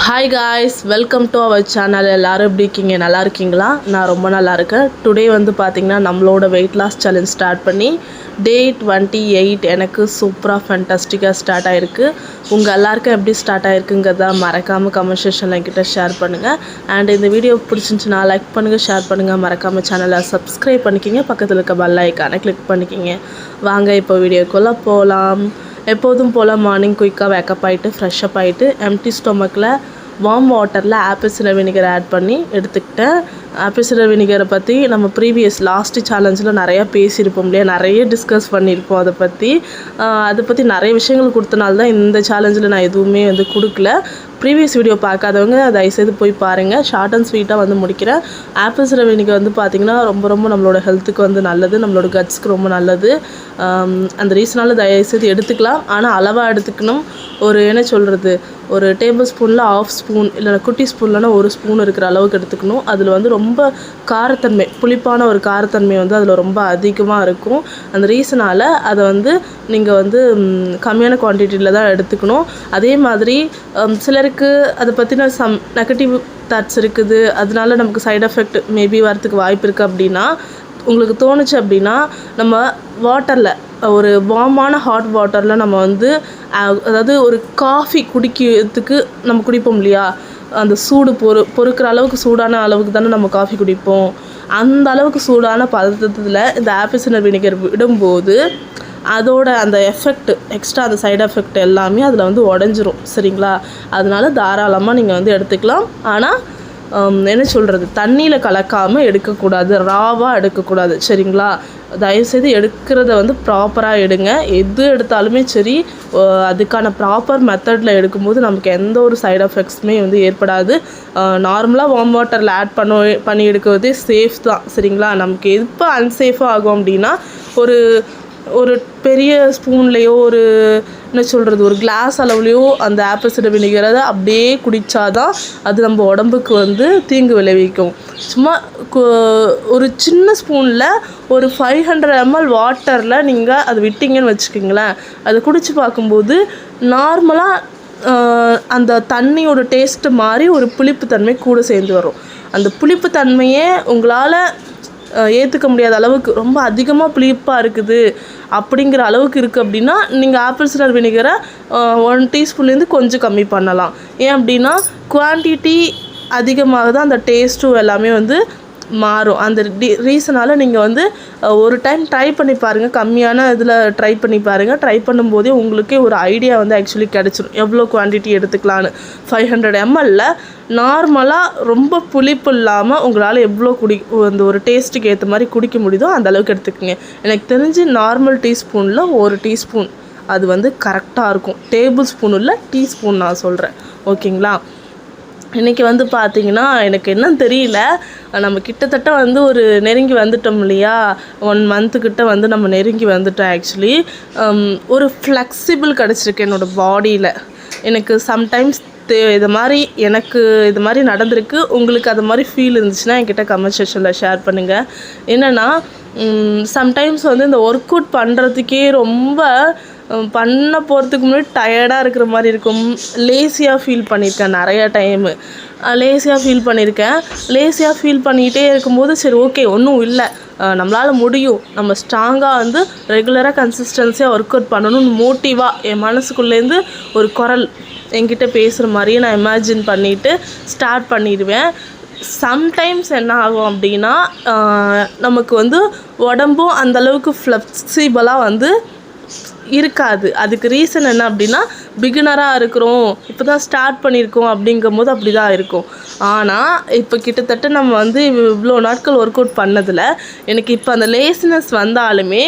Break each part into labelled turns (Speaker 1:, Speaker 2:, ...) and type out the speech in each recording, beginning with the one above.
Speaker 1: Hi guys, welcome to our channel. எல்லோரும் எப்படி இருக்கீங்க? நல்லா இருக்கீங்களா? நான் ரொம்ப நல்லா இருக்கேன். டுடே வந்து பார்த்திங்கன்னா நம்மளோட வெயிட் லாஸ் சேலஞ்ச் ஸ்டார்ட் பண்ணி டே 28 எனக்கு சூப்பராக ஃபேண்டாஸ்டிக்காக ஸ்டார்ட் ஆகிருக்கு. உங்கள் எல்லாருக்கும் எப்படி ஸ்டார்ட் ஆகிருக்குங்கிறத மறக்காமல் கமெண்ட் செக்ஷனில் என்கிட்ட ஷேர் பண்ணுங்கள். அண்ட் இந்த வீடியோ பிடிச்சிருந்துச்சுன்னா லைக் பண்ணுங்கள், ஷேர் பண்ணுங்கள், மறக்காமல் சேனலை சப்ஸ்கிரைப் பண்ணிக்கிங்க, பக்கத்தில் இருக்க பெல் ஐக்கானை கிளிக் பண்ணிக்கிங்க. வாங்க இப்போ வீடியோக்குள்ளே போகலாம். எப்போதும் போல் மார்னிங் குயிக்காக வேக்கப் ஆகிட்டு ஃப்ரெஷ்அப் ஆகிட்டு எம்டி ஸ்டொமக்கில் வார்ம் வாட்டரில் ஆப்பிள் சிடர் வினிகர் ஆட் பண்ணி எடுத்துக்கிட்டேன். ஆப்பிள் சிடர் வினிகரை பற்றி நம்ம லாஸ்ட்டு சேலஞ்சில் நிறையா பேசியிருப்போம் இல்லையா, நிறைய டிஸ்கஸ் பண்ணியிருப்போம். அதை பற்றி நிறைய விஷயங்கள் கொடுத்தனால தான் இந்த சேலஞ்சில் நான் எதுவுமே கொடுக்கல. ப்ரீவியஸ் வீடியோ பார்க்காதவங்க தயவுசெய்து போய் பாருங்கள். ஷார்ட் அண்ட் ஸ்வீட்டாக முடிக்கிறேன். ஆப்பிள் சிடர் வினிகர் பார்த்திங்கன்னா ரொம்ப நம்மளோட ஹெல்த்துக்கு நல்லது, நம்மளோட கட்ஸ்க்கு ரொம்ப நல்லது. அந்த ரீசனால் தயவுசெய்து எடுத்துக்கலாம், ஆனால் அளவாக எடுத்துக்கணும். என்ன சொல்கிறது, ஒரு டேபிள் ஸ்பூனில் 1/2 ஸ்பூன் இல்லை குட்டி ஸ்பூன்லனா 1 ஸ்பூன் இருக்கிற அளவுக்கு எடுத்துக்கணும். அதில் ரொம்ப காரத்தன்மை, புளிப்பான ஒரு காரத்தன்மை அதில் ரொம்ப அதிகமாக இருக்கும். அந்த ரீசனால் அதை நீங்கள் கம்மியான குவான்டிட்டியில் தான் எடுத்துக்கணும். அதே மாதிரி சிலருக்கு அதை பற்றின நெகட்டிவ் தாட்ஸ் இருக்குது, அதனால நமக்கு சைட் எஃபெக்ட் மேபி வரத்துக்கு வாய்ப்பு இருக்குது. அப்படின்னா உங்களுக்கு தோணுச்சு அப்படின்னா நம்ம வாட்டரில் ஒரு வார்மான ஹாட் வாட்டரில் நம்ம அதாவது ஒரு காஃபி குடிக்கிறதுக்கு நம்ம குடிப்போம் இல்லையா, அந்த சூடு பொறுக்கிற அளவுக்கு சூடான அளவுக்கு தானே நம்ம காஃபி குடிப்போம். அந்த அளவுக்கு சூடான பதட்டத்தில் இந்த ஆப்பிள் சிடர் வினிகர் விடும்போது அதோட அந்த எஃபெக்ட் எக்ஸ்ட்ரா அந்த சைடு எஃபெக்ட் எல்லாமே அதில் உடஞ்சிரும். சரிங்களா? அதனால தாராளமாக நீங்கள் எடுத்துக்கலாம். ஆனால் என்ன சொல்கிறது, தண்ணியில் கலக்காமல் எடுக்கக்கூடாது, ராவாக எடுக்கக்கூடாது. சரிங்களா? தயவுசெய்து எடுக்கிறத ப்ராப்பராக எடுங்க. எது எடுத்தாலுமே சரி, அதுக்கான ப்ராப்பர் மெத்தடில் எடுக்கும்போது நமக்கு எந்த ஒரு சைடு எஃபெக்ட்ஸுமே ஏற்படாது. நார்மலாக வார்ம் வாட்டரில் ஆட் பண்ணி எடுக்கிறதே சேஃப் தான். சரிங்களா? நமக்கு எப்போ அன்சேஃபாக ஆகும் அப்படின்னா, ஒரு பெரிய ஸ்பூன்லேயோ என்ன சொல்கிறது, ஒரு கிளாஸ் அளவுலேயோ அந்த ஆப்பிள் சிடர் வினிகரை அப்படியே குடித்தாதான் அது நம்ம உடம்புக்கு தீங்கு விளைவிக்கும். சும்மா ஒரு சின்ன ஸ்பூனில் ஒரு 500 ml வாட்டரில் நீங்கள் அது விட்டிங்கன்னு வச்சுக்கிங்களேன், அதை குடித்து பார்க்கும்போது நார்மலாக அந்த தண்ணியோட டேஸ்ட்டு மாதிரி ஒரு புளிப்புத்தன்மை கூட சேர்ந்து வரும். அந்த புளிப்புத்தன்மையே உங்களால் ஏற்றுக்க முடியாத அளவுக்கு ரொம்ப அதிகமாக புளிப்பாக இருக்குது அப்படிங்கிற அளவுக்கு இருக்குது அப்படின்னா நீங்கள் ஆப்பிள் சிடர் வினிகரை 1 டீஸ்பூன்லேருந்து கொஞ்சம் கம்மி பண்ணலாம். ஏன் அப்படின்னா குவான்டிட்டி அதிகமாக தான் அந்த டேஸ்ட்டும் எல்லாமே மாறும். அந்த ரீசனால் நீங்கள் ஒரு டைம் ட்ரை பண்ணி பாருங்கள். கம்மியான இதில் ட்ரை பண்ணி பாருங்கள். ட்ரை பண்ணும்போதே உங்களுக்கே ஒரு ஐடியா ஆக்சுவலி கிடச்சிடும் எவ்வளோ குவான்டிட்டி எடுத்துக்கலான்னு. 500 mlல நார்மலாக ரொம்ப புளிப்பு இல்லாமல் உங்களால் எவ்வளோ அந்த ஒரு டேஸ்ட்டுக்கு ஏற்ற மாதிரி குடிக்க முடியுதோ அந்த அளவுக்கு எடுத்துக்கோங்க. எனக்கு தெரிஞ்சு நார்மல் டீஸ்பூனில் 1 டீஸ்பூன் அது கரெக்டாக இருக்கும். டேபிள் ஸ்பூன் இல்லை, டீஸ்பூன் நான் சொல்கிறேன். ஓகேங்களா? இன்றைக்கி பார்த்திங்கன்னா எனக்கு என்னன்னு தெரியல, நம்ம கிட்டத்தட்ட ஒரு நெருங்கி வந்துட்டோம் இல்லையா, 1 மந்த்துக்கிட்ட நம்ம நெருங்கி வந்துட்டோம். ஆக்சுவலி ஒரு ஃப்ளெக்சிபிள் கிடச்சிருக்கு என்னோடய பாடியில். எனக்கு சம்டைம்ஸ் எனக்கு இது மாதிரி நடந்திருக்கு. உங்களுக்கு அது மாதிரி ஃபீல் இருந்துச்சுன்னா என்கிட்ட கமெண்ட் செக்ஷனில் ஷேர் பண்ணுங்கள். என்னென்னா சம்டைம்ஸ் இந்த ஒர்க் அவுட் பண்ணுறதுக்கே ரொம்ப பண்ண போகிறதுக்கு முன்னாடி டயர்டாக இருக்கிற மாதிரி இருக்கும். லேசியாக ஃபீல் பண்ணியிருக்கேன் நிறையா டைமு. லேசியாக ஃபீல் பண்ணிகிட்டே இருக்கும்போது சரி ஓகே ஒன்றும் இல்லை, நம்மளால் முடியும், நம்ம ஸ்ட்ராங்காக ரெகுலராக கன்சிஸ்டன்சியாக ஒர்க் அவுட் பண்ணணும்னு மோட்டிவாக என் மனசுக்குள்ளேருந்து ஒரு குரல் என்கிட்ட பேசுகிற மாதிரியே நான் இமேஜின் பண்ணிவிட்டு ஸ்டார்ட் பண்ணிடுவேன். சம்டைம்ஸ் என்ன ஆகும் அப்படின்னா நமக்கு உடம்பும் அந்தளவுக்கு ஃப்ளெக்சிபிளாக இருக்காது. அதுக்கு ரீசன் என்ன அப்படின்னா, பிகினராக இருக்கிறோம், இப்போ தான் ஸ்டார்ட் பண்ணியிருக்கோம் அப்படிங்கும் போது அப்படி தான் இருக்கும். ஆனால் இப்போ கிட்டத்தட்ட நம்ம இவ்வளோ நாட்கள் ஒர்க் அவுட் பண்ணதில் எனக்கு இப்போ அந்த லேசினஸ் வந்தாலுமே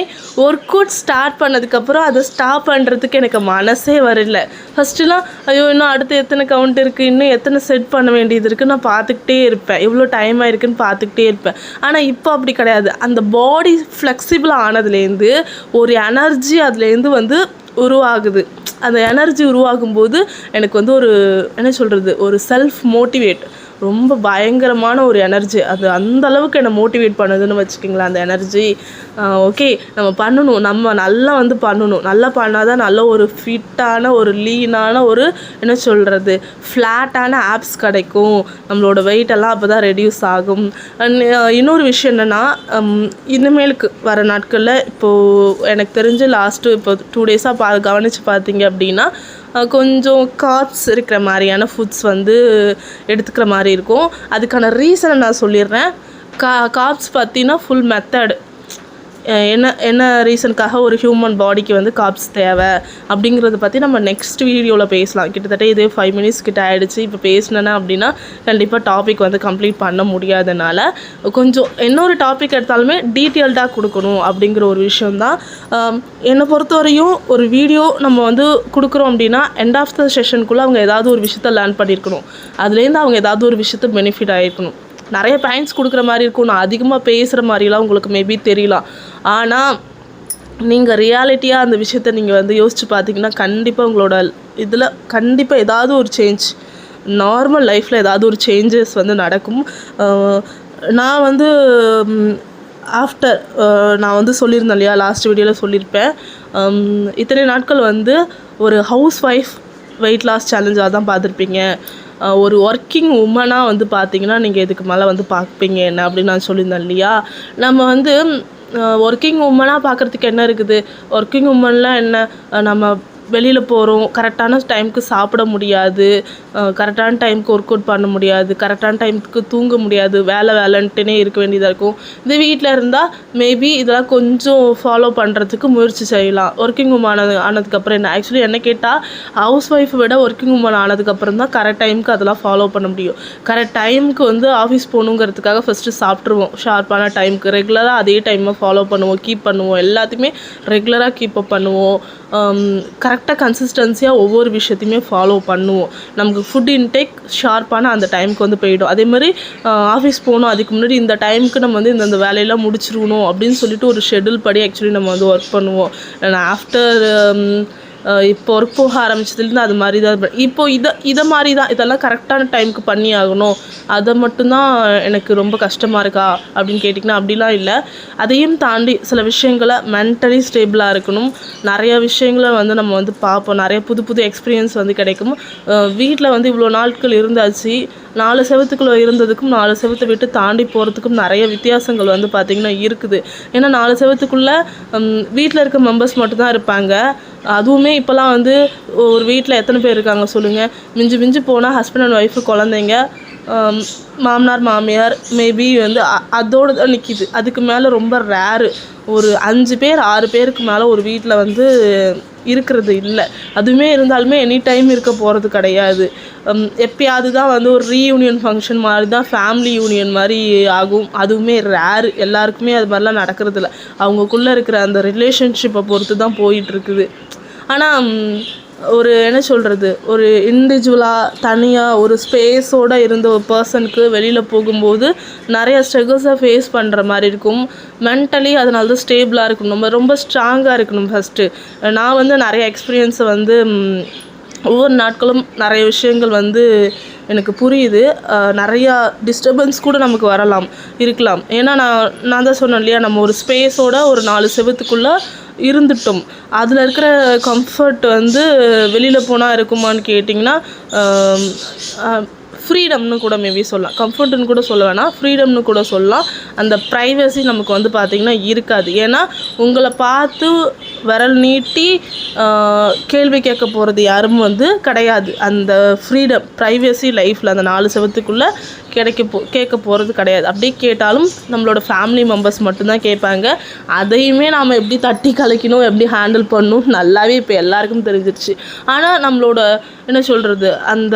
Speaker 1: ஒர்க் அவுட் ஸ்டார்ட் பண்ணதுக்கப்புறம் அதை ஸ்டாப் பண்ணுறதுக்கு எனக்கு மனசே வரல. ஃபஸ்ட்டுலாம் ஐயோ இன்னும் அடுத்து எத்தனை கவுண்ட் இருக்குது, இன்னும் எத்தனை செட் பண்ண வேண்டியது இருக்குதுன்னு நான் பார்த்துக்கிட்டே இருப்பேன், எவ்வளோ டைம் ஆயிருக்குன்னு பார்த்துக்கிட்டே இருப்பேன். ஆனால் இப்போ அப்படி கிடையாது. அந்த பாடி ஃப்ளெக்சிபிள் ஆனதுலேருந்து ஒரு எனர்ஜி அதுலேருந்து உருவாகுது. அந்த எனர்ஜி உருவாகும்போது எனக்கு ஒரு என்ன சொல்கிறது, ஒரு செல்ஃப் மோட்டிவேட், ரொம்ப பயங்கரமான ஒரு எனர்ஜி. அது அந்த அளவுக்கு என்னை மோட்டிவேட் பண்ணுதுன்னு வச்சுக்கிங்களேன் அந்த எனர்ஜி. ஓகே, நம்ம பண்ணணும், நம்ம நல்லா வந்து பண்ணணும், நல்லா பண்ணால் தான் நல்ல ஒரு ஃபிட்டான ஒரு லீனான ஒரு என்ன சொல்கிறது ஃப்ளாட்டான ஆப்ஸ் கிடைக்கும். நம்மளோட வெயிட்டெல்லாம் அப்போ தான் ரெடியூஸ் ஆகும். இன்னொரு விஷயம் என்னென்னா, இனிமேலுக்கு வர நாட்களில் இப்போது எனக்கு தெரிஞ்சு லாஸ்ட்டு இப்போ 2 டேஸாக கவனித்து பார்த்தீங்க அப்படின்னா கொஞ்சம் கார்ப்ஸ் இருக்கிற மாதிரியான ஃபுட்ஸ் வந்து எடுத்துக்கிற மாதிரி இருக்கும். அதுக்கான ரீசனை நான் சொல்லிடுறேன். கார்ப்ஸ் பார்த்தீங்கன்னா ஃபுல் மெத்தடு என்ன ரீசனுக்காக ஒரு ஹியூமன் பாடிக்கு வந்து கார்ப்ஸ் தேவை அப்படிங்கிறத பற்றி நம்ம நெக்ஸ்ட் வீடியோவில் பேசலாம். கிட்டத்தட்ட இதே 5 minutes கிட்ட ஆகிடுச்சு. இப்போ பேசினேன்னா அப்படின்னா கண்டிப்பாக டாபிக் வந்து கம்ப்ளீட் பண்ண முடியாதனால கொஞ்சம் இன்னொரு டாபிக் எடுத்தாலுமே டீட்டெயில்டாக கொடுக்கணும் அப்படிங்கிற ஒரு விஷயந்தான். என்னை பொறுத்தவரையும் ஒரு வீடியோ நம்ம வந்து கொடுக்குறோம் அப்படின்னா எண்ட் ஆஃப் த செஷனுக்குள்ளே அவங்க ஏதாவது ஒரு விஷயத்த லேர்ன் பண்ணியிருக்கணும். அதுலேருந்து அவங்க ஏதாவது ஒரு விஷயத்த பெனிஃபிட் ஆகிருக்கணும். நிறைய பாயிண்ட்ஸ் கொடுக்குற மாதிரி இருக்கும், நான் அதிகமாக பேசுகிற மாதிரிலாம் உங்களுக்கு மேபி தெரியலாம். ஆனால் நீங்கள் ரியாலிட்டியாக அந்த விஷயத்த நீங்கள் வந்து யோசித்து பார்த்தீங்கன்னா கண்டிப்பாக உங்களோட இதில் கண்டிப்பாக ஏதாவது ஒரு சேஞ்ச், நார்மல் லைஃப்பில் ஏதாவது ஒரு சேஞ்சஸ் வந்து நடக்கும். நான் வந்து ஆஃப்டர் நான் வந்து சொல்லியிருந்தேன் இல்லையா, லாஸ்ட் வீடியோவில் சொல்லியிருப்பேன், இத்தனை நாட்கள் வந்து ஒரு ஹவுஸ் ஒய்ஃப் வெயிட் லாஸ் சேலஞ்சாக தான் பார்த்துருப்பீங்க. ஒரு ஒர்க்கிங் உமனாக வந்து பார்த்தீங்கன்னா நீங்கள் இதுக்கு மேலே வந்து பார்ப்பீங்க என்ன அப்படின்னு நான் சொல்லியிருந்தேன் இல்லையா. நம்ம வந்து ஒர்க்கிங் உமனாக பார்க்குறதுக்கு என்ன இருக்குது, ஒர்க்கிங் உமன்லாம் என்ன, நம்ம வெளியில் போகிறோம், கரெக்டான டைமுக்கு சாப்பிட முடியாது, கரெக்டான டைமுக்கு ஒர்க் அவுட் பண்ண முடியாது, கரெக்டான டைமுக்கு தூங்க முடியாது, வேலைன்ட்டுனே இருக்க வேண்டியதாக இருக்கும். இதே வீட்டில் இருந்தால் மேபி இதெல்லாம் கொஞ்சம் ஃபாலோ பண்ணுறதுக்கு முயற்சி செய்யலாம். ஒர்க்கிங் உமன் ஆனதுக்கப்புறம் என்ன, ஆக்சுவலி என்ன கேட்டால் ஹவுஸ் ஒய்ஃபை விட ஒர்க்கிங் உமன் ஆனதுக்கப்புறம் தான் கரெக்ட் டைமுக்கு அதெல்லாம் ஃபாலோ பண்ண முடியும். கரெக்ட் டைமுக்கு வந்து ஆஃபீஸ் போகணுங்கிறதுக்காக ஃபஸ்ட்டு சாப்பிட்ருவோம் ஷார்ப்பான டைமுக்கு, ரெகுலராக அதே டைமை ஃபாலோ பண்ணுவோம், கீப் பண்ணுவோம், எல்லாத்தையுமே ரெகுலராக கீப் அப் பண்ணுவோம், கரெக்டாக கன்சிஸ்டன்சியாக ஒவ்வொரு விஷயத்தையுமே ஃபாலோ பண்ணுவோம். நமக்கு ஃபுட் இன்டேக் ஷார்ப்பான அந்த டைமுக்கு வந்து போயிடும். அதே மாதிரி ஆஃபீஸ் போகணும், அதுக்கு முன்னாடி இந்த டைமுக்கு நம்ம வந்து இந்த வேலையெல்லாம் முடிச்சிருக்கணும் அப்படின்னு சொல்லிட்டு ஒரு ஷெட்யூல் படி ஆக்சுவலி நம்ம வந்து ஒர்க் பண்ணுவோம். ஆஃப்டர் இப்போ ஒர்க் போக ஆரம்பிச்சதுலேருந்து அது மாதிரி தான். இப்போது இதை மாதிரி தான் இதெல்லாம் கரெக்டான டைமுக்கு பண்ணி ஆகணும், அதை மட்டும்தான் எனக்கு ரொம்ப கஷ்டமாக இருக்கா அப்படின்னு கேட்டிங்கன்னா அப்படிலாம் இல்லை. அதையும் தாண்டி சில விஷயங்களை மென்டலி ஸ்டேபிளாக இருக்கணும். நிறைய விஷயங்களை வந்து நம்ம வந்து பார்ப்போம், நிறைய புது எக்ஸ்பீரியன்ஸ் வந்து கிடைக்கும். வீட்டில் வந்து இவ்வளோ நாட்கள் இருந்தாச்சு, 4 செவத்துக்குள்ளே இருந்ததுக்கும் 4 செவத்தை விட்டு தாண்டி போகிறதுக்கும் நிறைய வித்தியாசங்கள் வந்து பார்த்திங்கன்னா இருக்குது. ஏன்னா 4 செவத்துக்குள்ளே வீட்டில் இருக்க மெம்பர்ஸ் மட்டும்தான் இருப்பாங்க. அதுவுமே இப்போலாம் வந்து ஒரு வீட்டில் எத்தனை பேர் இருக்காங்க சொல்லுங்கள், மிஞ்சி போனால் ஹஸ்பண்ட் அண்ட் ஒய்ஃபு, குழந்தைங்க, மாமனார் மாமியார், மேபி வந்து அதோடு தான் நிற்கிது. அதுக்கு மேலே ரொம்ப ரேரு. ஒரு 5 பேர் 6 பேருக்கு மேலே ஒரு வீட்டில் வந்து இருக்கிறது இல்லை. அதுவுமே இருந்தாலுமே எனி டைம் இருக்க போகிறது கிடையாது. எப்பயாவது தான் வந்து ஒரு ரீயூனியன் ஃபங்க்ஷன் மாதிரி தான், ஃபேமிலி யூனியன் மாதிரி ஆகும். அதுவுமே ரேரு, எல்லாருக்குமே அது மாதிரிலாம் நடக்கிறது இல்லை. அவங்கக்குள்ளே இருக்கிற அந்த ரிலேஷன்ஷிப்பை பொறுத்து தான் போயிட்டுருக்குது. ஆனால் ஒரு என்ன சொல்கிறது, ஒரு இண்டிவிஜுவலாக தனியாக ஒரு ஸ்பேஸோடு இருந்த ஒரு பர்சனுக்கு வெளியில் போகும்போது நிறைய ஸ்ட்ரகிள்ஸை ஃபேஸ் பண்ணுற மாதிரி இருக்கும். மென்டலி அதனால தான் ஸ்டேபிளாக இருக்கணும், நம்ம ரொம்ப ஸ்ட்ராங்காக இருக்கணும். ஃபஸ்ட்டு நான் வந்து நிறைய எக்ஸ்பீரியன்ஸை வந்து ஒவ்வொரு நாட்களும் நிறைய விஷயங்கள் வந்து எனக்கு புரியுது. நிறையா டிஸ்டர்பன்ஸ் கூட நமக்கு இருக்கலாம். ஏன்னா நான் தான் சொன்னேன் இல்லையா, நம்ம ஒரு ஸ்பேஸோட ஒரு 4 செவத்துக்குள்ளே இருந்துட்டோம். அதில் இருக்கிற கம்ஃபர்ட் வந்து வெளியில் போனால் இருக்குமான்னு கேட்டிங்கன்னா ஃப்ரீடம்னு கூட மேபி சொல்லலாம், கம்ஃபர்ட்டுன்னு கூட சொல்ல வேணாம், ஃப்ரீடம்னு கூட சொல்லலாம். அந்த ப்ரைவசி நமக்கு வந்து பார்த்திங்கன்னா இருக்காது. ஏன்னா உங்களை பார்த்து விரல் நீட்டி கேள்வி கேட்க போகிறது யாரும் வந்து கிடையாது. அந்த ஃப்ரீடம் ப்ரைவசி லைஃப்பில் அந்த 4 செவத்துக்குள்ளே கேட்க போகிறது கிடையாது. அப்படியே கேட்டாலும் நம்மளோட ஃபேமிலி மெம்பர்ஸ் மட்டும்தான் கேட்பாங்க. அதையுமே நாம் எப்படி தட்டி கலைக்கணும், எப்படி ஹேண்டில் பண்ணணும் நல்லாவே இப்போ எல்லாருக்கும் தெரிஞ்சிருச்சு. ஆனால் நம்மளோட என்ன சொல்கிறது, அந்த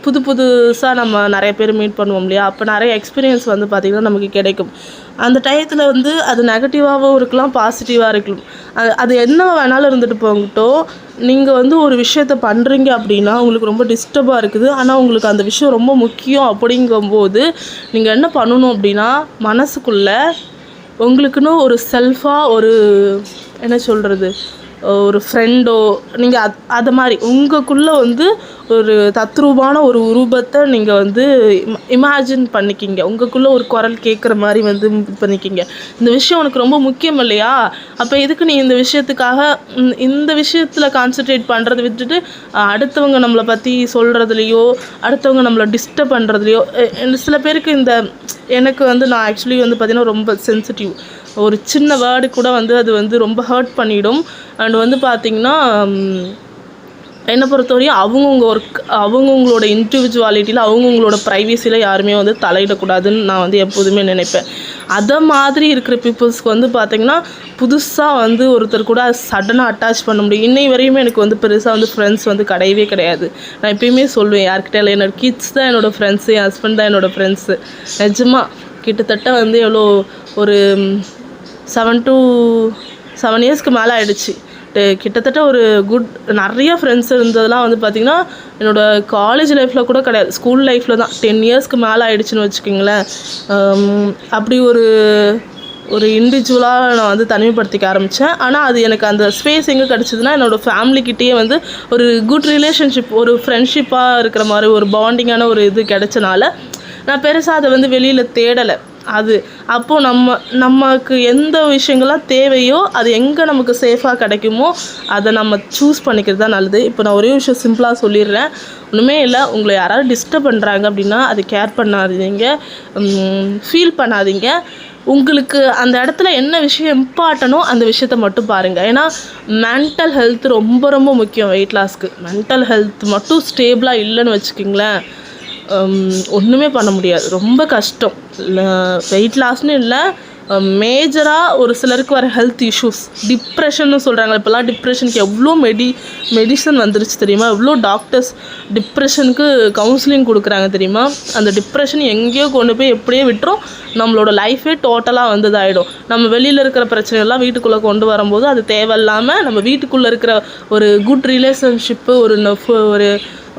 Speaker 1: புதுசாக நம்ம நிறைய பேர் மீட் பண்ணுவோம் இல்லையா, அப்போ நிறைய எக்ஸ்பீரியன்ஸ் வந்து பார்த்திங்கன்னா நமக்கு கிடைக்கும். அந்த டயத்தில் வந்து அது நெகட்டிவாகவும் இருக்கலாம், பாசிட்டிவாக இருக்கலாம். அது என்ன வேணாலும் இருந்துட்டு போகட்டும். நீங்கள் வந்து ஒரு விஷயத்த பண்ணுறீங்க அப்படின்னா உங்களுக்கு ரொம்ப டிஸ்டர்பாக இருக்குது, ஆனால் உங்களுக்கு அந்த விஷயம் ரொம்ப முக்கியம் அப்படிங்கும்போது நீங்கள் என்ன பண்ணணும் அப்படின்னா, மனசுக்குள்ளே உங்களுக்குன்னு ஒரு செல்ஃபாக ஒரு என்ன சொல்கிறது, ஒரு ஃப்ரெண்டோ நீங்கள் அது மாதிரி உங்களுக்குள்ளே வந்து ஒரு தத்ரூபான ஒரு உருவத்தை நீங்கள் வந்து இமேஜின் பண்ணிக்கிங்க. உங்களுக்குள்ளே ஒரு குரல் கேட்குற மாதிரி வந்து இது பண்ணிக்கிங்க. இந்த விஷயம் உனக்கு ரொம்ப முக்கியம் இல்லையா? அப்போ எதுக்கு நீ இந்த விஷயத்துக்காக இந்த விஷயத்தில் கான்சன்ட்ரேட் பண்ணுறதை விட்டுட்டு அடுத்தவங்க நம்மளை பற்றி சொல்கிறதுலையோ அடுத்தவங்க நம்மளை டிஸ்டர்ப் பண்ணுறதுலையோ சில பேருக்கு எனக்கு வந்து நான் ஆக்சுவலி வந்து பார்த்திங்கன்னா ரொம்ப சென்சிட்டிவ். ஒரு சின்ன வேர்டு கூட வந்து அது வந்து ரொம்ப ஹர்ட் பண்ணிடும். அண்ட் வந்து பார்த்திங்கன்னா என்னை பொறுத்தவரையும் அவங்கவுங்களோட இண்டிவிஜுவாலிட்டியில் அவங்கவுங்களோட ப்ரைவசியில் யாருமே வந்து தலையிடக்கூடாதுன்னு நான் வந்து எப்போதுமே நினைப்பேன். அதை மாதிரி இருக்கிற பீப்புள்ஸ்க்கு வந்து பார்த்திங்கன்னா புதுசாக வந்து ஒருத்தர் கூட சடனாக அட்டாச் பண்ண முடியும். இன்னை வரையுமே எனக்கு வந்து பெருசாக வந்து ஃப்ரெண்ட்ஸ் வந்து கிடையவே கிடையாது. நான் எப்பயுமே சொல்லுவேன் யார்கிட்ட இல்லை, என்னோடய கிட்ஸ் தான் என்னோடய ஃப்ரெண்ட்ஸு, என் ஹஸ்பண்ட் தான் என்னோடய ஃப்ரெண்ட்ஸு. நிஜமாக கிட்டத்தட்ட வந்து எவ்வளோ ஒரு 7 to 7 இயர்ஸ்க்கு மேலே ஆகிடுச்சு. கிட்டத்தட்ட ஒரு நிறைய ஃப்ரெண்ட்ஸ் இருந்ததெல்லாம் வந்து பார்த்திங்கன்னா என்னோடய காலேஜ் லைஃப்பில் கூட கிடையாது, ஸ்கூல் லைஃப்பில் தான். 10 இயர்ஸ்க்கு மேலே ஆகிடுச்சின்னு வச்சுக்கிங்களேன். அப்படி ஒரு இண்டிவிஜுவலாக நான் வந்து தனிமைப்படுத்திக்க ஆரம்பித்தேன். ஆனால் அது எனக்கு அந்த ஸ்பேஸ் எங்கே கிடச்சிதுன்னா என்னோடய ஃபேமிலிக்கிட்டேயே வந்து ஒரு குட் ரிலேஷன்ஷிப், ஒரு ஃப்ரெண்ட்ஷிப்பாக இருக்கிற மாதிரி ஒரு பாண்டிங்கான ஒரு இது கிடச்சனால நான் பெருசாக அதை வந்து வெளியில் தேடலை. அப்போது நமக்கு எந்த விஷயங்கள்லாம் தேவையோ அது எங்கே நமக்கு சேஃபாக கிடைக்குமோ அதை நம்ம சூஸ் பண்ணிக்கிறது தான் நல்லது. இப்போ நான் ஒரே விஷயம் சிம்பிளாக சொல்லிடுறேன். ஒன்றுமே இல்லை, உங்களை யாராவது டிஸ்டர்ப் பண்ணுறாங்க அப்படின்னா அது கேர் பண்ணாதீங்க, ஃபீல் பண்ணாதீங்க. உங்களுக்கு அந்த இடத்துல என்ன விஷயம் இம்பார்ட்டனோ அந்த விஷயத்த மட்டும் பாருங்கள். ஏன்னா மென்டல் ஹெல்த் ரொம்ப ரொம்ப முக்கியம் வெயிட் லாஸ்க்கு. மென்டல் ஹெல்த் மட்டும் ஸ்டேபிளாக இல்லைன்னு வச்சுக்கிங்களேன், ஒன்றுமே பண்ண முடியாது, ரொம்ப கஷ்டம். வெயிட் லாஸ்ன்னு இல்லை, மேஜராக ஒரு சிலருக்கு வர ஹெல்த் இஷ்யூஸ், டிப்ரெஷன்னு சொல்கிறாங்க. இப்போல்லாம் டிப்ரெஷனுக்கு எவ்வளோ மெடிசன் வந்துருச்சு தெரியுமா? எவ்வளோ டாக்டர்ஸ் டிப்ரெஷனுக்கு கவுன்சிலிங் கொடுக்குறாங்க தெரியுமா? அந்த டிப்ரெஷன் எங்கேயோ கொண்டு போய் எப்படியே விட்டுரும், நம்மளோட லைஃபே டோட்டலாக வந்து இதாகிடும். நம்ம வெளியில் இருக்கிற பிரச்சனைகள்லாம் வீட்டுக்குள்ளே கொண்டு வரும்போது அது தேவையில்லாமல் நம்ம வீட்டுக்குள்ளே இருக்கிற ஒரு குட் ரிலேஷன்ஷிப்பு,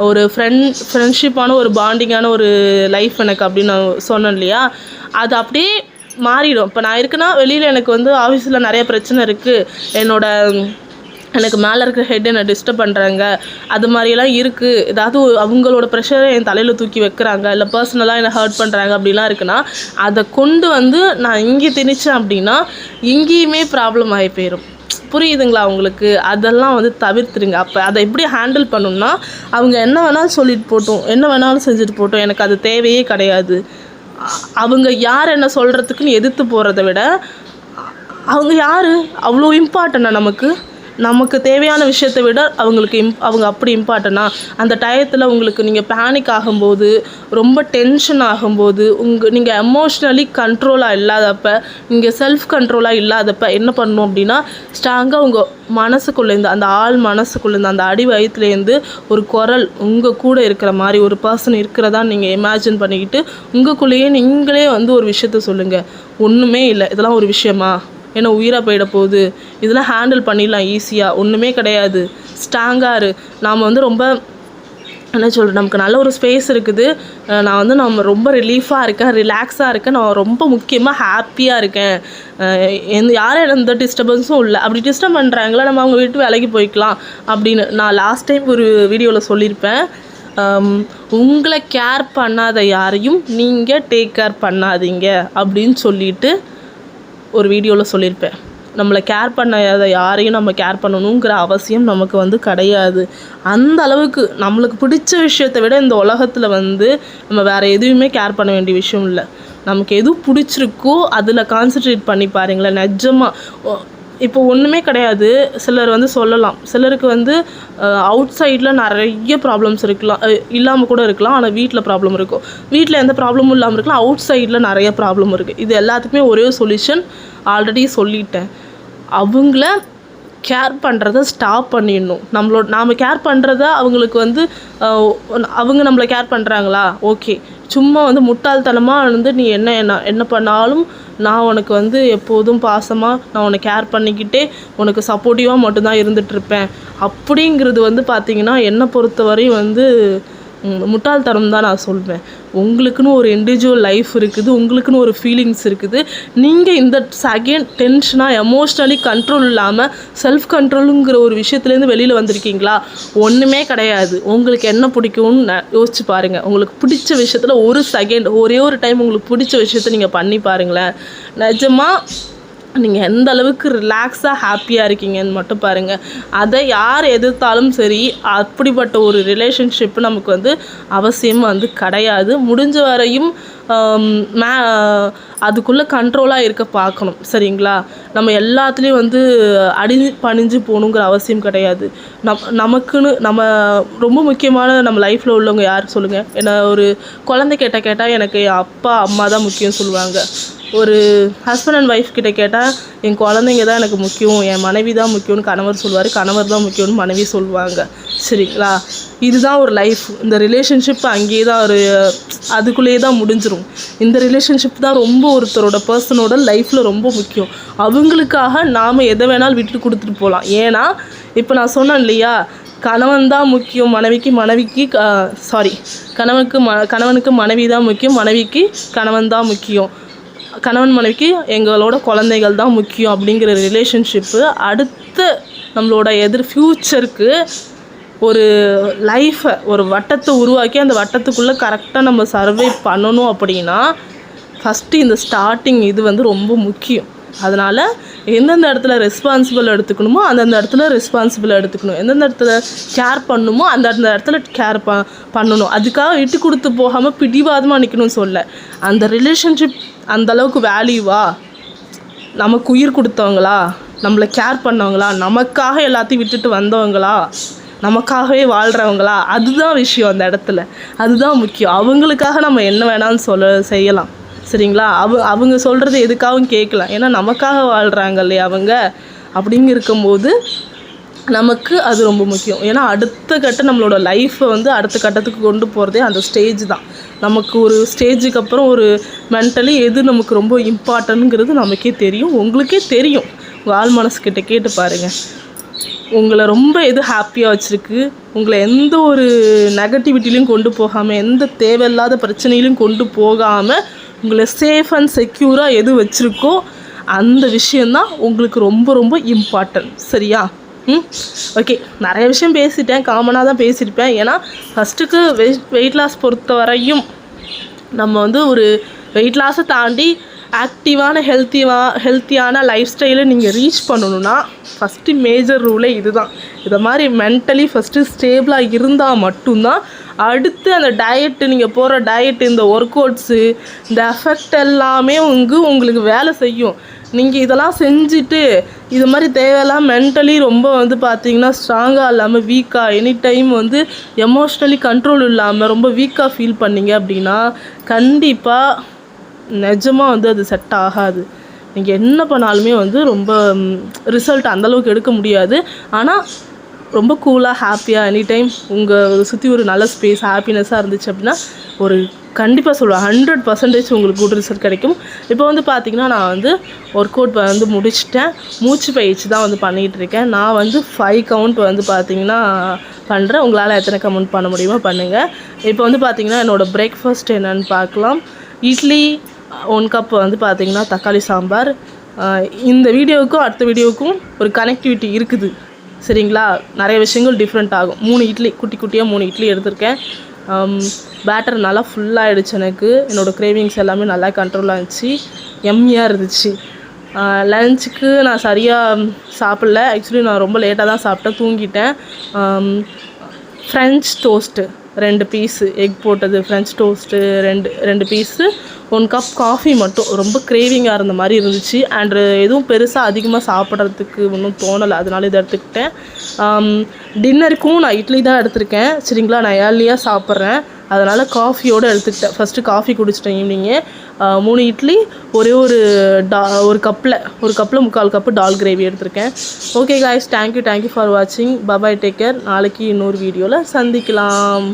Speaker 1: ஒரு ஃப்ரெண்ட்ஷிப்பான ஒரு பாண்டிங்கான ஒரு லைஃப் எனக்கு அப்படின்னு நான் சொன்னேன் இல்லையா, அது அப்படியே மாறிடும். இப்போ நான் இருக்குன்னா வெளியில் எனக்கு வந்து ஆஃபீஸில் நிறைய பிரச்சனை இருக்குது, எனக்கு மேலே இருக்கிற ஹெட் என்னை டிஸ்டர்ப் பண்ணுறாங்க, அது மாதிரியெல்லாம் இருக்குது. ஏதாவது அவங்களோட ப்ரெஷரை என் தலையில் தூக்கி வைக்கிறாங்க, இல்லை பர்சனலாக என்னை ஹர்ட் பண்ணுறாங்க அப்படிலாம் இருக்குன்னா அதை கொண்டு வந்து நான் இங்கே திணிச்சேன் அப்படின்னா இங்கேயுமே ப்ராப்ளம் ஆகி போயிடும். புரியுதுங்களா உங்களுக்கு? அதெல்லாம் வந்து தவிர்த்துருங்க. அப்போ அதை எப்படி ஹேண்டில் பண்ணணும்னா, அவங்க என்ன வேணாலும் சொல்லிட்டு போட்டோம், என்ன வேணாலும் செஞ்சுட்டு போட்டோம், எனக்கு அது தேவையே கிடையாது. அவங்க யார் என்ன சொல்கிறதுக்குன்னு எதிர்த்து போகிறத விட அவங்க யார் அவ்வளோ இம்பார்ட்டன்னா நமக்கு தேவையான விஷயத்தை விட அவங்க அப்படி இம்பார்ட்டனா? அந்த டயத்தில் உங்களுக்கு நீங்கள் பேனிக் ஆகும்போது, ரொம்ப டென்ஷன் ஆகும்போது, நீங்கள் எமோஷ்னலி கண்ட்ரோலாக இல்லாதப்ப, நீங்கள் செல்ஃப் கண்ட்ரோலாக இல்லாதப்ப என்ன பண்ணணும் அப்படின்னா, ஸ்ட்ராங்காக உங்கள் மனசுக்குள்ளேருந்து, அந்த ஆள் மனசுக்குள்ளேருந்து, அந்த அடி வயிற்றுலேருந்து ஒரு குரல் உங்கள் கூட இருக்கிற மாதிரி ஒரு பர்சன் இருக்கிறதா நீங்கள் இமேஜின் பண்ணிக்கிட்டு உங்களுக்குள்ளேயே நீங்களே வந்து ஒரு விஷயத்த சொல்லுங்கள். ஒன்றுமே இல்லை, இதெல்லாம் ஒரு விஷயமா, ஏன்னா உயிராக போயிட போகுது, இதெல்லாம் ஹேண்டில் பண்ணிடலாம் ஈஸியாக, ஒன்றுமே கிடையாது, ஸ்ட்ராங்காக இரு. நாம் வந்து ரொம்ப என்ன சொல்கிறேன், நமக்கு நல்ல ஒரு ஸ்பேஸ் இருக்குது, நம்ம ரொம்ப ரிலீஃபாக இருக்கேன், ரிலாக்ஸாக இருக்கேன், நான் ரொம்ப முக்கியமாக ஹாப்பியாக இருக்கேன், யாரும் எந்த டிஸ்டர்பன்ஸும் இல்லை. அப்படி டிஸ்டர்ப் பண்ணுறாங்களா, நம்ம அவங்க வீட்டு வேலைக்கு போய்க்கலாம் அப்படின்னு நான் லாஸ்ட் டைம் ஒரு வீடியோவில் சொல்லியிருப்பேன். உங்களை கேர் பண்ணாத யாரையும் நீங்கள் டேக் கேர் பண்ணாதீங்க அப்படின்னு சொல்லிட்டு ஒரு வீடியோவில் சொல்லியிருப்பேன். நம்மளை கேர் பண்ணாத யாரையும் நம்ம கேர் பண்ணணுங்கிற அவசியம் நமக்கு வந்து கிடையாது. அந்த அளவுக்கு நம்மளுக்கு பிடிச்ச விஷயத்தை விட இந்த உலகத்தில் வந்து நம்ம வேறு எதுவுமே கேர் பண்ண வேண்டிய விஷயம் இல்லை. நமக்கு எது பிடிச்சிருக்கோ அதில் கான்சன்ட்ரேட் பண்ணி பாருங்களேன். நிஜமாக இப்போ ஒன்றுமே கிடையாது. சிலர் வந்து சொல்லலாம், சிலருக்கு வந்து அவுட் சைடில் நிறைய ப்ராப்ளம்ஸ் இல்லாமல் கூட இருக்கலாம், ஆனால் வீட்டில் ப்ராப்ளம் இருக்கும். வீட்டில் எந்த ப்ராப்ளமும் இல்லாமல் இருக்கலாம், அவுட் சைடில் நிறைய ப்ராப்ளம் இருக்குது. இது எல்லாத்துக்குமே ஒரே சொல்யூஷன் ஆல்ரெடி சொல்லிட்டேன். அவங்கள கேர் பண்ணுறத ஸ்டாப் பண்ணிடணும். நாம் கேர் பண்ணுறத அவங்களுக்கு வந்து அவங்க நம்மளை கேர் பண்ணுறாங்களா, ஓகே, சும்மா வந்து முட்டாள்தனமாக வந்து நீ என்ன பண்ணாலும் நான் உனக்கு வந்து எப்போதும் பாசமாக நான் உன்னை கேர் பண்ணிக்கிட்டே உனக்கு சப்போர்ட்டிவாக மட்டும்தான் இருந்துகிட்ருப்பேன் அப்படிங்கிறது வந்து பார்த்திங்கன்னா என்னை பொறுத்தவரையும் வந்து முட்டாள்தனம் தான் நான் சொல்வேன். உங்களுக்குன்னு ஒரு இண்டிவிஜுவல் லைஃப் இருக்குது, உங்களுக்குன்னு ஒரு ஃபீலிங்ஸ் இருக்குது. நீங்கள் இந்த செகண்ட் டென்ஷனாக எமோஷ்னலி கண்ட்ரோல் இல்லாமல் செல்ஃப் கண்ட்ரோலுங்கிற ஒரு விஷயத்துலேருந்து வெளியில் வந்திருக்கீங்களா? ஒன்றுமே கிடையாது. உங்களுக்கு என்ன பிடிக்கும்னு யோசிச்சு பாருங்கள். உங்களுக்கு பிடிச்ச விஷயத்தில் ஒரு செகண்ட் ஒரே ஒரு டைம் உங்களுக்கு பிடிச்ச விஷயத்த நீங்கள் பண்ணி பாருங்களேன். நிஜமாக நீங்கள் எந்த அளவுக்கு ரிலாக்ஸாக ஹாப்பியாக இருக்கீங்கன்னு மட்டும் பாருங்கள். அதை யார் எதிர்த்தாலும் சரி, அப்படிப்பட்ட ஒரு ரிலேஷன்ஷிப்பு நமக்கு வந்து அவசியமாக வந்து கிடையாது. முடிஞ்ச வரையும் அதுக்குள்ளே கண்ட்ரோலாக இருக்க பார்க்கணும். சரிங்களா? நம்ம எல்லாத்துலேயும் வந்து பணிஞ்சு போகணுங்கிற அவசியம் கிடையாது. நமக்குன்னு நம்ம ரொம்ப முக்கியமான நம்ம லைஃப்பில் உள்ளவங்க யார் சொல்லுங்கள்? ஏன்னா ஒரு குழந்தை கேட்டால் எனக்கு அப்பா அம்மா தான் முக்கியம் சொல்லுவாங்க. ஒரு ஹஸ்பண்ட் அண்ட் ஒய்ஃப் கிட்ட கேட்டால் என் குழந்தைங்க தான் எனக்கு முக்கியம், என் மனைவி தான் முக்கியம்னு கணவர் சொல்லுவார், கணவர் தான் முக்கியம்னு மனைவி சொல்லுவாங்க. சரிங்களா? இதுதான் ஒரு லைஃப். இந்த ரிலேஷன்ஷிப் அங்கேயே தான் அதுக்குள்ளேயே தான் முடிஞ்சிடும். இந்த ரிலேஷன்ஷிப் தான் ரொம்ப ஒருத்தரோட பர்சனோட லைஃப்பில் ரொம்ப முக்கியம். அவங்களுக்காக நாம் எதை வேணாலும் விட்டு கொடுத்துட்டு போகலாம். ஏன்னா இப்போ நான் சொன்னேன் இல்லையா, கணவன் தான் முக்கியம், கணவனுக்கு மனைவி தான் முக்கியம், மனைவிக்கு கணவன் தான் முக்கியம், கணவன் மனைவிக்கு எங்களோட குழந்தைகள் தான் முக்கியம் அப்படிங்கிற ரிலேஷன்ஷிப்பு அடுத்து நம்மளோட ஃப்யூச்சருக்கு ஒரு லைஃப்பை ஒரு வட்டத்தை உருவாக்கி அந்த வட்டத்துக்குள்ளே கரெக்டாக நம்ம சர்வை பண்ணணும். அப்படின்னா ஃபஸ்ட்டு இந்த ஸ்டார்டிங் இது வந்து ரொம்ப முக்கியம். அதனால் எந்தெந்த இடத்துல ரெஸ்பான்சிபிள் எடுத்துக்கணுமோ அந்தந்த இடத்துல ரெஸ்பான்சிபிள் எடுத்துக்கணும். எந்தெந்த இடத்துல கேர் பண்ணணுமோ அந்த இடத்துல கேர் பண்ணணும். அதுக்காக விட்டு கொடுத்து போகாமல் பிடிவாதமாக நிற்கணும்னு சொல்ல. அந்த ரிலேஷன்ஷிப் அந்தளவுக்கு வேல்யூவா, நமக்கு உயிர் கொடுத்தவங்களா, நம்மளை கேர் பண்ணவங்களா, நமக்காக எல்லாத்தையும் விட்டுட்டு வந்தவங்களா, நமக்காகவே வாழ்கிறவங்களா, அதுதான் விஷயம். அந்த இடத்துல அதுதான் முக்கியம். அவங்களுக்காக நம்ம என்ன வேணாலும் செய்யலாம். சரிங்களா? அவங்க சொல்கிறது எதுக்காகவும் கேட்கலாம். ஏன்னா நமக்காக வாழ்கிறாங்க இல்லையா அவங்க. அப்படிங்க இருக்கும்போது நமக்கு அது ரொம்ப முக்கியம். ஏன்னா அடுத்த கட்டம் நம்மளோட லைஃப்பை வந்து அடுத்த கட்டத்துக்கு கொண்டு போகிறதே அந்த ஸ்டேஜ் தான். நமக்கு ஒரு ஸ்டேஜுக்கு அப்புறம் ஒரு மென்டலி எது நமக்கு ரொம்ப இம்பார்ட்டன்ட்ங்கிறது நமக்கே தெரியும். உங்களுக்கே தெரியும். உங்கள் ஆள் மனசுக்கிட்ட கேட்டு பாருங்கள். உங்களை ரொம்ப எது ஹாப்பியாக வச்சுருக்கு, உங்களை எந்த ஒரு நெகட்டிவிட்டிலையும் கொண்டு போகாமல், எந்த தேவையில்லாத பிரச்சனையிலையும் கொண்டு போகாமல், உங்களை சேஃப் அண்ட் செக்யூராக எது வச்சுருக்கோ அந்த விஷயந்தான் உங்களுக்கு ரொம்ப ரொம்ப இம்பார்ட்டன்ட். சரியா? ஓகே, நிறைய விஷயம் பேசிட்டேன், காமனாக தான் பேசியிருப்பேன். ஏன்னா ஃபஸ்ட்டுக்கு வெயிட் லாஸ் பொறுத்த வரையும் நம்ம வந்து ஒரு வெயிட் லாஸை தாண்டி ஆக்டிவான ஹெல்த்தியான லைஃப் ஸ்டைலை நீங்கள் ரீச் பண்ணணுன்னா ஃபஸ்ட்டு மேஜர் ரூலே இது தான். இதை மாதிரி மென்டலி ஃபஸ்ட்டு ஸ்டேபிளாக இருந்தால் மட்டும்தான் அடுத்து அந்த டயட்டு, நீங்கள் போகிற டயட்டு, இந்த ஒர்க் அவுட்ஸு, இந்த எஃபெக்ட் எல்லாமே உங்களுக்கு வேலை செய்யும். நீங்கள் இதெல்லாம் செஞ்சுட்டு இது மாதிரி தேவையெல்லாம் மென்டலி ரொம்ப வந்து பார்த்திங்கன்னா ஸ்ட்ராங்காக இல்லாமல் வீக்காக, எனி டைம் வந்து எமோஷ்னலி கண்ட்ரோல் இல்லாமல் ரொம்ப வீக்காக ஃபீல் பண்ணிங்க அப்படின்னா கண்டிப்பாக நிஜமாக வந்து அது செட் ஆகாது. நீங்கள் என்ன பண்ணாலுமே வந்து ரொம்ப ரிசல்ட் அந்தளவுக்கு எடுக்க முடியாது. ஆனால் ரொம்ப கூலாக ஹாப்பியாக எனி டைம் உங்கள் சுற்றி ஒரு நல்ல ஸ்பேஸ் ஹாப்பினஸ்ஸாக இருந்துச்சு அப்படின்னா ஒரு கண்டிப்பாக சொல்லுவேன் 100% உங்களுக்கு குட் ரிசல்ட் கிடைக்கும். இப்போ வந்து பார்த்திங்கன்னா நான் வந்து ஒர்க் அவுட் வந்து முடிச்சிட்டேன். மூச்சு பயிற்சி தான் வந்து பண்ணிகிட்ருக்கேன். நான் வந்து 5 கவுண்ட் வந்து பார்த்திங்கன்னா பண்ணுறேன். உங்களால் எத்தனை கவுண்ட் பண்ண முடியுமோ பண்ணுங்கள். இப்போ வந்து பார்த்திங்கன்னா என்னோடய பிரேக்ஃபாஸ்ட் என்னென்னு பார்க்கலாம். இட்லி 1 கப் வந்து பார்த்திங்கன்னா தக்காளி சாம்பார். இந்த வீடியோவுக்கும் அடுத்த வீடியோவுக்கும் ஒரு கனெக்டிவிட்டி இருக்குது. சரிங்களா? நிறைய விஷயங்கள் டிஃப்ரெண்ட் ஆகும். 3 இட்லி குட்டியாக 3 இட்லி எடுத்திருக்கேன். பேட்டர் நல்லா ஃபுல்லாகிடுச்சு. எனக்கு என்னோடய கிரேவிங்ஸ் எல்லாமே நல்லா கண்ட்ரோலாக இருந்துச்சு. எம்மியாக இருந்துச்சு. லஞ்சுக்கு நான் சரியாக சாப்பிடல. ஆக்சுவலி நான் ரொம்ப லேட்டாக தான் சாப்பிட்டேன், தூங்கிட்டேன். ஃப்ரெஞ்ச் டோஸ்ட்டு 2 பீஸு, எக் போட்டது French toast 2 piece, 1 cup coffee மட்டும். ரொம்ப கிரேவிங்காக இருந்த மாதிரி இருந்துச்சு. அண்டு எதுவும் பெருசாக அதிகமாக சாப்பிட்றதுக்கு ஒன்றும் தோணலை, அதனால இதை எடுத்துக்கிட்டேன். டின்னருக்கும் நான் இட்லி தான் எடுத்திருக்கேன். சரிங்களா? நான் ஏர்லியாக சாப்பிட்றேன், அதனால் காஃபியோடு எடுத்துக்கிட்டேன். ஃபஸ்ட்டு காஃபி குடிச்சிட்டேன் ஈவினிங்கு. 3 இட்லி ஒரு கப்பில் 3/4 கப்பு டால் கிரேவி எடுத்திருக்கேன். ஓகே காய்ஸ், தேங்க்யூ ஃபார் வாட்சிங். Bye bye, take care. நாளைக்கு இன்னொரு வீடியோவில் சந்திக்கலாம்.